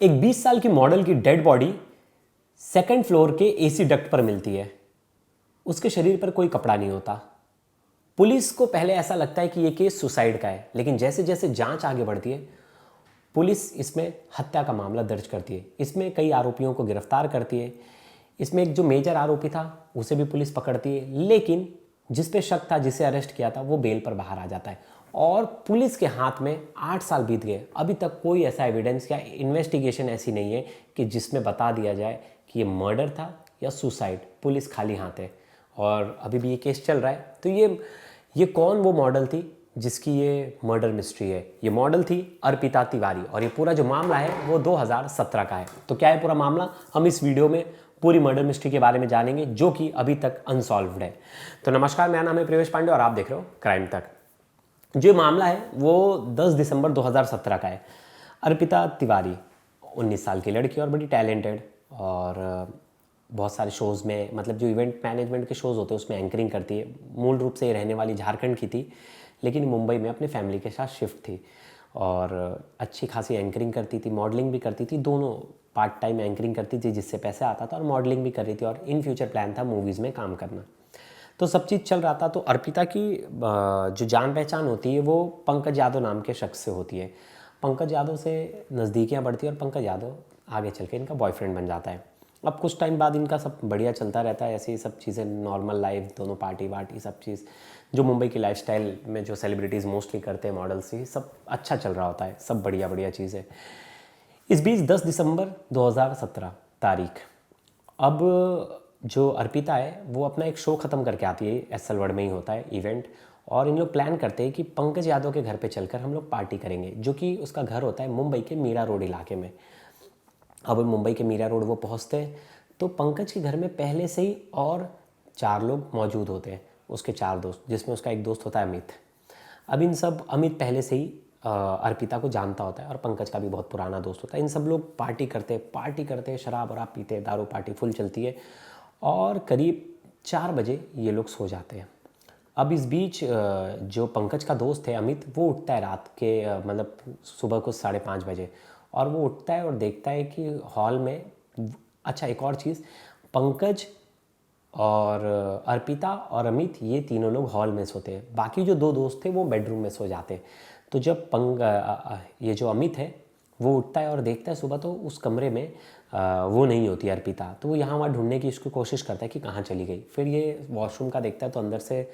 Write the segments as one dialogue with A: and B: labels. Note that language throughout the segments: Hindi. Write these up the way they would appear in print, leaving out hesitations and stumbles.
A: एक 20 साल की मॉडल की डेड बॉडी सेकंड फ्लोर के एसी डक्ट पर मिलती है। उसके शरीर पर कोई कपड़ा नहीं होता। पुलिस को पहले ऐसा लगता है कि यह केस सुसाइड का है, लेकिन जैसे जैसे जांच आगे बढ़ती है पुलिस इसमें हत्या का मामला दर्ज करती है। इसमें कई आरोपियों को गिरफ्तार करती है। इसमें एक जो मेजर आरोपी था उसे भी पुलिस पकड़ती है, लेकिन जिस पे शक था, जिसे अरेस्ट किया था, वो बेल पर बाहर आ जाता है। और पुलिस के हाथ में 8 साल बीत गए, अभी तक कोई ऐसा एविडेंस या इन्वेस्टिगेशन ऐसी नहीं है कि जिसमें बता दिया जाए कि ये मर्डर था या सुसाइड। पुलिस खाली हाथ है और अभी भी ये केस चल रहा है। तो ये कौन वो मॉडल थी जिसकी ये मर्डर मिस्ट्री है? ये मॉडल थी अर्पिता तिवारी, और ये पूरा जो मामला है वो 2017 का है। तो क्या है पूरा मामला, हम इस वीडियो में पूरी मर्डर मिस्ट्री के बारे में जानेंगे, जो कि अभी तक अनसॉल्व्ड है। तो नमस्कार, मेरा नाम है प्रवेश पांडे और आप देख रहे हो क्राइम तक। जो मामला है वो 10 दिसंबर 2017 का है। अर्पिता तिवारी 19 साल की लड़की और बड़ी टैलेंटेड, और बहुत सारे शोज़ में, मतलब जो इवेंट मैनेजमेंट के शोज़ होते हैं उसमें एंकरिंग करती है। मूल रूप से ये रहने वाली झारखंड की थी, लेकिन मुंबई में अपनी फैमिली के साथ शिफ्ट थी और अच्छी खासी एंकरिंग करती थी, मॉडलिंग भी करती थी। दोनों पार्ट टाइम एंकरिंग करती थी जिससे पैसे आता था, और मॉडलिंग भी कर रही थी, और इन फ्यूचर प्लान था मूवीज़ में काम करना। तो सब चीज़ चल रहा था। तो अर्पिता की जो जान पहचान होती है वो पंकज यादव नाम के शख्स से होती है। पंकज यादव से नज़दीकियाँ बढ़ती है और पंकज यादव आगे चल के इनका बॉयफ्रेंड बन जाता है। अब कुछ टाइम बाद इनका सब बढ़िया चलता रहता है, ऐसी ही सब चीज़ें, नॉर्मल लाइफ, दोनों पार्टी वार्टी सब चीज़ जो मुंबई की लाइफस्टाइल में जो सेलिब्रिटीज़ मोस्टली करते हैं, मॉडल्स ही, सब अच्छा चल रहा होता है, सब बढ़िया बढ़िया चीज़ है। इस बीच 10 दिसंबर 2017 तारीख, अब जो अर्पिता है वो अपना एक शो ख़त्म करके आती है। एसएल वर्ड में ही होता है इवेंट, और इन लोग प्लान करते हैं कि पंकज यादव के घर पे चलकर हम लोग पार्टी करेंगे, जो कि उसका घर होता है मुंबई के मीरा रोड इलाके में। अब मुंबई के मीरा रोड वो पहुंचते हैं तो पंकज के घर में पहले से ही और 4 लोग मौजूद होते हैं, उसके 4 दोस्त, जिसमें उसका एक दोस्त होता है अमित। अब इन सब, अमित पहले से ही अर्पिता को जानता होता है और पंकज का भी बहुत पुराना दोस्त होता है। इन सब लोग पार्टी करते, शराब वराब पीते, दारू पार्टी फुल चलती है, और करीब 4 बजे ये लोग सो जाते हैं। अब इस बीच जो पंकज का दोस्त है अमित, वो उठता है रात के मतलब सुबह को 5:30 बजे, और वो उठता है और देखता है कि हॉल में, अच्छा एक और चीज़, पंकज और अर्पिता और अमित ये तीनों लोग हॉल में सोते हैं, बाकी जो 2 दोस्त थे वो बेडरूम में सो जाते हैं। तो जब ये जो अमित है वो उठता है और देखता है सुबह, तो उस कमरे में वो नहीं होती अर्पिता। तो वो यहाँ वहाँ ढूंढने की इसकी कोशिश करता है कि कहाँ चली गई। फिर ये वॉशरूम का देखता है तो अंदर से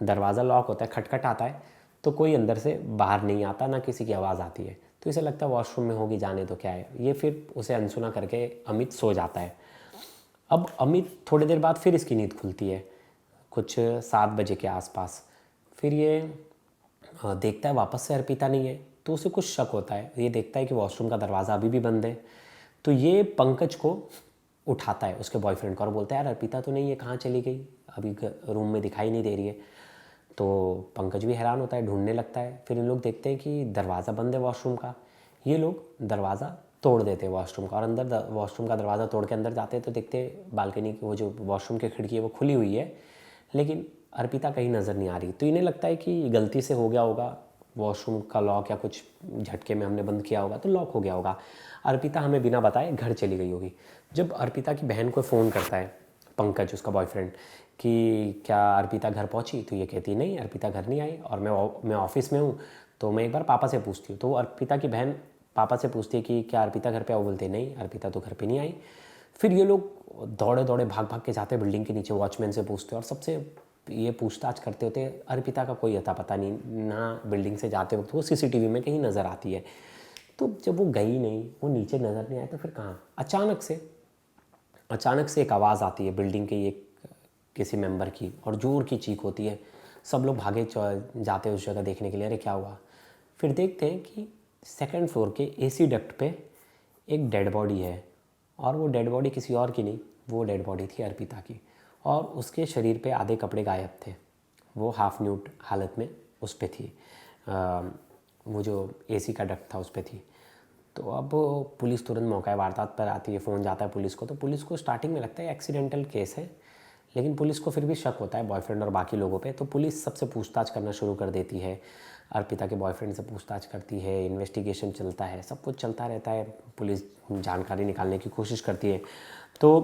A: दरवाज़ा लॉक होता है, खटखट आता है, तो कोई अंदर से बाहर नहीं आता, ना किसी की आवाज़ आती है। तो इसे लगता है वॉशरूम में होगी, जाने तो क्या है। ये फिर उसे अनसुना करके अमित सो जाता है। अब अमित थोड़ी देर बाद फिर इसकी नींद खुलती है, कुछ 7 बजे के आसपास। फिर ये देखता है वापस से अर्पिता नहीं है, तो उसे कुछ शक होता है। ये देखता है कि वॉशरूम का दरवाज़ा अभी भी बंद है। तो ये पंकज को उठाता है, उसके बॉयफ्रेंड को, और बोलता है यार अर्पिता तो नहीं है, कहाँ चली गई, अभी रूम में दिखाई नहीं दे रही है। तो पंकज भी हैरान होता है, ढूंढने लगता है। फिर इन लोग देखते हैं कि दरवाज़ा बंद है वॉशरूम का। ये लोग दरवाज़ा तोड़ देते हैं वॉशरूम का, और अंदर वॉशरूम का दरवाज़ा तोड़ के अंदर जाते हैं तो देखते हैं बालकनी की वो जो वॉशरूम की खिड़की है वो खुली हुई है, लेकिन अर्पिता कहीं नज़र नहीं आ रही। तो इन्हें लगता है कि गलती से हो गया होगा, वॉशरूम का लॉक या कुछ झटके में हमने बंद किया होगा तो लॉक हो गया होगा। अर्पिता हमें बिना बताए घर चली गई होगी। जब अर्पिता की बहन को फ़ोन करता है पंकज, उसका बॉयफ्रेंड, कि क्या अर्पिता घर पहुंची, तो ये कहती नहीं, अर्पिता घर नहीं आई, और मैं ऑफिस में हूँ, तो मैं एक बार पापा से पूछती हूँ। तो अर्पिता की बहन पापा से पूछती है कि क्या अर्पिता घर पे आओ, बोलते नहीं, अर्पिता तो घर पे नहीं आई। फिर ये लोग दौड़े दौड़े भाग भाग के जाते बिल्डिंग के नीचे, वॉचमैन से पूछते और सबसे ये पूछताछ करते होते। अर्पिता का कोई अता पता नहीं, ना बिल्डिंग से जाते वक्त वो सीसीटीवी में कहीं नज़र आती है। तो जब वो गई नहीं, वो नीचे नज़र नहीं आए, तो फिर कहाँ? अचानक से एक आवाज़ आती है बिल्डिंग के एक किसी मेंबर की, और जोर की चीख होती है। सब लोग भागे जाते हैं उस जगह देखने के लिए, अरे क्या हुआ। फिर देखते हैं कि सेकंड फ्लोर के एसी डक्ट पे एक डेड बॉडी है, और वो डेड बॉडी किसी और की नहीं, वो डेड बॉडी थी अर्पिता की, और उसके शरीर पे आधे कपड़े गायब थे, वो हाफ न्यूड हालत में उस पर थी। वो जो एसी का डक्ट था उस पर थी। तो अब पुलिस तुरंत मौका वारदात पर आती है, फ़ोन जाता है पुलिस को। तो पुलिस को स्टार्टिंग में लगता है एक्सीडेंटल केस है, लेकिन पुलिस को फिर भी शक होता है बॉयफ्रेंड और बाकी लोगों पे, तो पुलिस सबसे पूछताछ करना शुरू कर देती है। अर्पिता के बॉयफ्रेंड से पूछताछ करती है, इन्वेस्टिगेशन चलता है, सब कुछ चलता रहता है, पुलिस जानकारी निकालने की कोशिश करती है। तो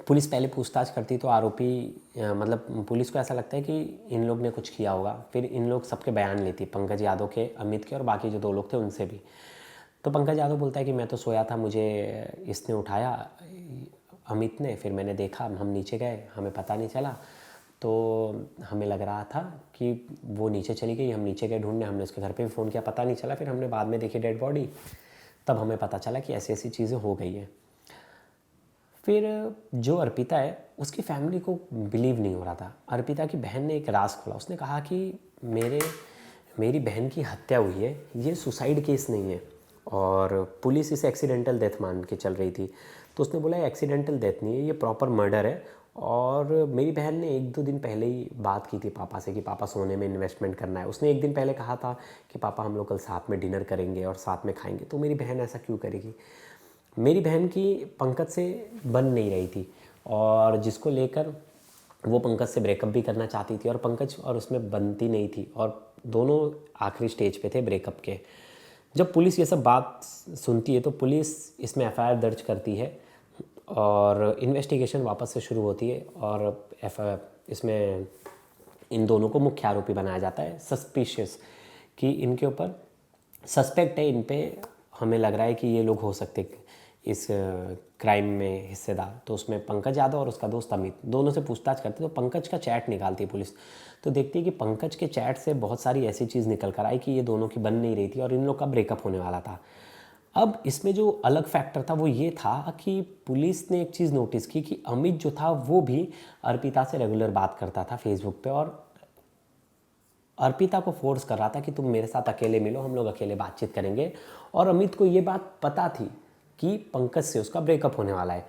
A: पुलिस पहले पूछताछ करती तो आरोपी मतलब पुलिस को ऐसा लगता है कि इन लोग ने कुछ किया होगा। फिर इन लोग सबके बयान लेती, पंकज यादव के, अमित के और बाकी जो 2 लोग थे उनसे भी। तो पंकज यादव बोलता है कि मैं तो सोया था, मुझे इसने उठाया, अमित ने, फिर मैंने देखा, हम नीचे गए, हमें पता नहीं चला, तो हमें लग रहा था कि वो नीचे चली गई, हम नीचे गए ढूंढने, हमने उसके घर पे भी फ़ोन किया, पता नहीं चला, फिर हमने बाद में देखी डेड बॉडी, तब हमें पता चला कि ऐसी ऐसी चीज़ें हो गई हैं। फिर जो अर्पिता है उसकी फैमिली को बिलीव नहीं हो रहा था। अर्पिता की बहन ने एक राज खोला, उसने कहा कि मेरी बहन की हत्या हुई है, ये सुसाइड केस नहीं है, और पुलिस इसे एक्सीडेंटल डेथ मान के चल रही थी। तो उसने बोला एक्सीडेंटल डेथ नहीं है, ये प्रॉपर मर्डर है। और मेरी बहन ने 1-2 दिन पहले ही बात की थी पापा से कि पापा सोने में इन्वेस्टमेंट करना है। उसने 1 दिन पहले कहा था कि पापा हम लोग कल साथ में डिनर करेंगे और साथ में खाएंगे, तो मेरी बहन ऐसा क्यों करेगी। मेरी बहन की पंकज से बन नहीं रही थी, और जिसको लेकर वो पंकज से ब्रेकअप भी करना चाहती थी, और पंकज और उसमें बनती नहीं थी, और दोनों आखिरी स्टेज पे थे ब्रेकअप के। जब पुलिस ये सब बात सुनती है तो पुलिस इसमें एफआईआर दर्ज करती है और इन्वेस्टिगेशन वापस से शुरू होती है, और इसमें इन दोनों को मुख्य आरोपी बनाया जाता है, सस्पिशियस, कि इनके ऊपर सस्पेक्ट है, इन पे हमें लग रहा है कि ये लोग हो सकते इस क्राइम में हिस्सेदार। तो उसमें पंकज यादव और उसका दोस्त अमित, दोनों से पूछताछ करते, तो पंकज का चैट निकालती है पुलिस, तो देखती है कि पंकज के चैट से बहुत सारी ऐसी चीज़ निकल कर आई कि ये दोनों की बन नहीं रही थी और इन लोग का ब्रेकअप होने वाला था। अब इसमें जो अलग फैक्टर था वो ये था कि पुलिस ने एक चीज़ नोटिस की कि अमित जो था वो भी अर्पिता से रेगुलर बात करता था फेसबुक पे, और अर्पिता को फोर्स कर रहा था कि तुम मेरे साथ अकेले मिलो, हम लोग अकेले बातचीत करेंगे। और अमित को ये बात पता थी कि पंकज से उसका ब्रेकअप होने वाला है।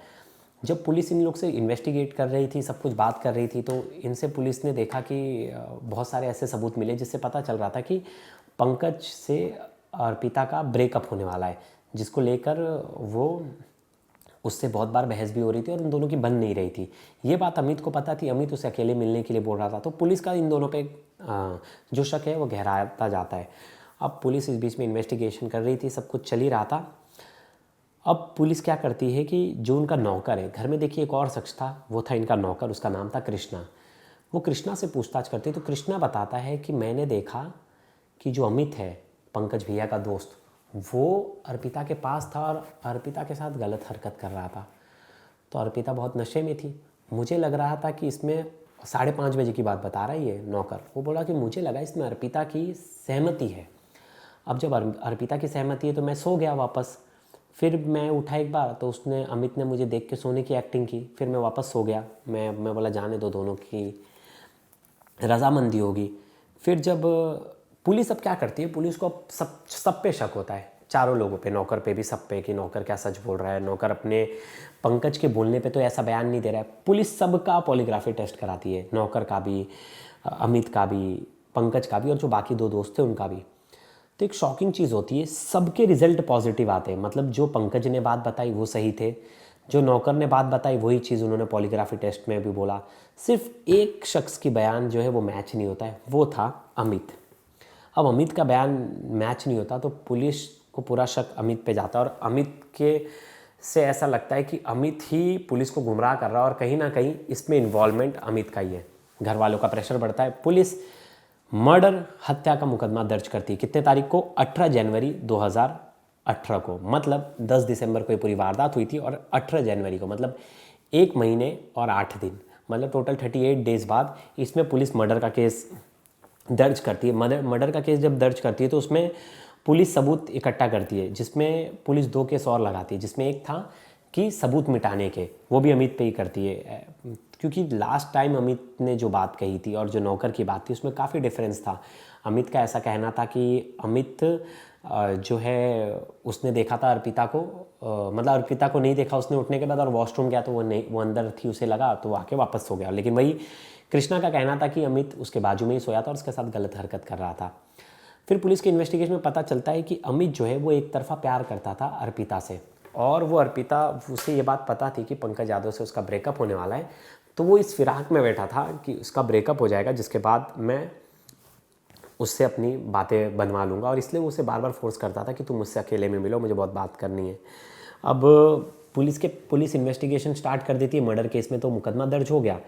A: जब पुलिस इन लोग से इन्वेस्टिगेट कर रही थी, सब कुछ बात कर रही थी, तो इनसे पुलिस ने देखा कि बहुत सारे ऐसे सबूत मिले जिससे पता चल रहा था कि पंकज से अर्पिता का ब्रेकअप होने वाला है, जिसको लेकर वो उससे बहुत बार बहस भी हो रही थी और उन दोनों की बन नहीं रही थी। ये बात अमित को पता थी, अमित उसे अकेले मिलने के लिए बोल रहा था। तो पुलिस का इन दोनों पे जो शक है वो गहराता जाता है। अब पुलिस इस बीच में इन्वेस्टिगेशन कर रही थी, सब कुछ चल ही रहा था। अब पुलिस क्या करती है कि जो उनका नौकर है, घर में देखिए एक और शख्स था, वो था इनका नौकर, उसका नाम था कृष्णा। वो कृष्णा से पूछताछ करती है, तो कृष्णा बताता है कि मैंने देखा कि जो अमित है, पंकज भैया का दोस्त, वो अर्पिता के पास था और अर्पिता के साथ गलत हरकत कर रहा था। तो अर्पिता बहुत नशे में थी। मुझे लग रहा था कि इसमें 5:30 बजे की बात बता रहा है ये नौकर। वो बोला कि मुझे लगा इसमें अर्पिता की सहमति है। अब जब अर्पिता की सहमति है तो मैं सो गया वापस। फिर मैं उठा एक बार तो उसने, अमित ने मुझे देख के सोने की एक्टिंग की, फिर मैं वापस सो गया। मैं बोला जाने दो, दोनों की रजामंदी होगी। फिर जब पुलिस अब क्या करती है, पुलिस को अब सब पे शक होता है, चारों लोगों पे, नौकर पे भी, सब पे, कि नौकर क्या सच बोल रहा है। नौकर अपने पंकज के बोलने पे तो ऐसा बयान नहीं दे रहा है। पुलिस सबका पॉलीग्राफी टेस्ट कराती है, नौकर का भी, अमित का भी, पंकज का भी, और जो बाकी 2 दोस्त थे उनका भी। तो एक शॉकिंग चीज़ होती है, सबके रिजल्ट पॉजिटिव आते हैं। मतलब जो पंकज ने बात बताई वो सही थे, जो नौकर ने बात बताई वही चीज़ उन्होंने पॉलीग्राफी टेस्ट में भी बोला। सिर्फ एक शख्स की बयान जो है वो मैच नहीं होता है, वो था अमित। अब अमित का बयान मैच नहीं होता तो पुलिस को पूरा शक अमित पे जाता है, और अमित के से ऐसा लगता है कि अमित ही पुलिस को गुमराह कर रहा है, और कहीं ना कहीं इसमें इन्वॉल्वमेंट अमित का ही है। घर वालों का प्रेशर बढ़ता है, पुलिस मर्डर, हत्या का मुकदमा दर्ज करती है। कितने तारीख को? 18 जनवरी 2018 को। मतलब 10 दिसंबर को ये पूरी वारदात हुई थी, और 18 जनवरी को, मतलब 1 महीने और 8 दिन, मतलब टोटल 38 डेज बाद इसमें पुलिस मर्डर का केस दर्ज करती है। मर्डर का केस जब दर्ज करती है तो उसमें पुलिस सबूत इकट्ठा करती है, जिसमें पुलिस 2 केस और लगाती है, जिसमें एक था कि सबूत मिटाने के, वो भी अमित पे ही करती है। क्योंकि लास्ट टाइम अमित ने जो बात कही थी और जो नौकर की बात थी उसमें काफ़ी डिफरेंस था। अमित का ऐसा कहना था कि अमित जो है उसने देखा था अर्पिता को, मतलब अर्पिता को नहीं देखा उसने उठने के बाद, और वॉशरूम गया तो वो अंदर थी, उसे लगा तो वो आके वापस सो गया। लेकिन वही कृष्णा का कहना था कि अमित उसके बाजू में ही सोया था और उसके साथ गलत हरकत कर रहा था। फिर पुलिस के इन्वेस्टिगेशन में पता चलता है कि अमित जो है वो एक तरफा प्यार करता था अर्पिता से, और वो अर्पिता, उसे ये बात पता थी कि पंकज यादव से उसका ब्रेकअप होने वाला है, तो वो इस फिराक में बैठा था कि उसका ब्रेकअप हो जाएगा, जिसके बाद मैं उससे अपनी बातें बनवा लूँगा, और इसलिए वो उसे बार बार फोर्स करता था कि तुम मुझसे अकेले में मिलो, मुझे बहुत बात करनी है। अब पुलिस इन्वेस्टिगेशन स्टार्ट कर देती है मर्डर केस में, तो मुकदमा दर्ज हो गया,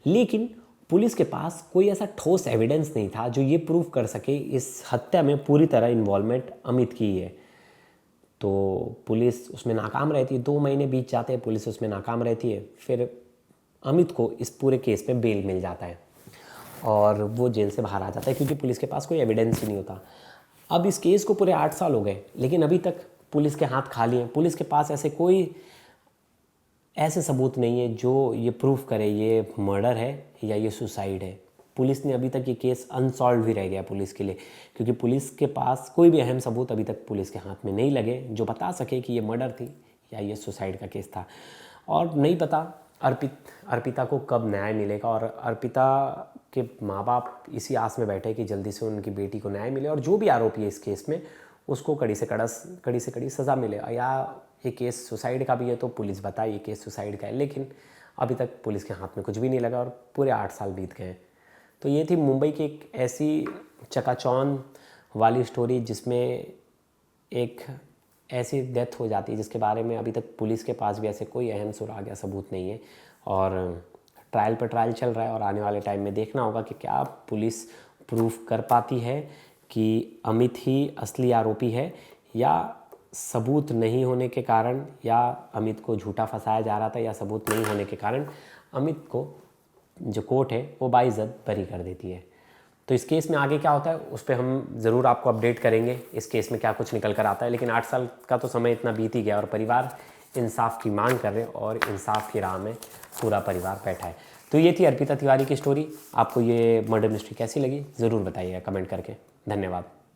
A: लेकिन पुलिस के पास कोई ऐसा ठोस एविडेंस नहीं था जो ये प्रूव कर सके इस हत्या में पूरी तरह इन्वॉल्वमेंट अमित की है। तो पुलिस उसमें नाकाम रहती है, 2 महीने बीत जाते हैं, पुलिस उसमें नाकाम रहती है। फिर अमित को इस पूरे केस में बेल मिल जाता है और वो जेल से बाहर आ जाता है, क्योंकि पुलिस के पास कोई एविडेंस ही नहीं होता। अब इस केस को पूरे 8 साल हो गए, लेकिन अभी तक पुलिस के हाथ खाली हैं। पुलिस के पास ऐसे सबूत नहीं है जो ये प्रूफ करे ये मर्डर है या ये सुसाइड है। पुलिस ने अभी तक ये केस अनसॉल्व ही रह गया पुलिस के लिए, क्योंकि पुलिस के पास कोई भी अहम सबूत अभी तक पुलिस के हाथ में नहीं लगे जो बता सके कि ये मर्डर थी या ये सुसाइड का केस था। और नहीं पता अर्पिता को कब न्याय मिलेगा, और अर्पिता के माँ बाप इसी आस में बैठे कि जल्दी से उनकी बेटी को न्याय मिले और जो भी आरोपी है इस केस में उसको कड़ी से कड़ी सज़ा मिले। या ये केस सुसाइड का भी है तो पुलिस बताए ये केस सुसाइड का है, लेकिन अभी तक पुलिस के हाथ में कुछ भी नहीं लगा और पूरे 8 साल बीत गए। तो ये थी मुंबई की एक ऐसी चकाचौंध वाली स्टोरी जिसमें एक ऐसी डेथ हो जाती है जिसके बारे में अभी तक पुलिस के पास भी ऐसे कोई अहम सुराग या सबूत नहीं है, और ट्रायल पर ट्रायल चल रहा है। और आने वाले टाइम में देखना होगा कि क्या पुलिस प्रूफ कर पाती है कि अमित ही असली आरोपी है, या सबूत नहीं होने के कारण, या अमित को झूठा फंसाया जा रहा था, या सबूत नहीं होने के कारण अमित को जो कोर्ट है वो बाइज्जत बरी कर देती है। तो इस केस में आगे क्या होता है उस पर हम ज़रूर आपको अपडेट करेंगे, इस केस में क्या कुछ निकल कर आता है। लेकिन 8 साल का तो समय इतना बीत ही गया और परिवार इंसाफ की मांग कर रहे हैं, और इंसाफ की राह में पूरा परिवार बैठा है। तो ये थी अर्पिता तिवारी की स्टोरी। आपको ये मर्डर मिस्ट्री कैसी लगी ज़रूर बताइएगा कमेंट करके। धन्यवाद।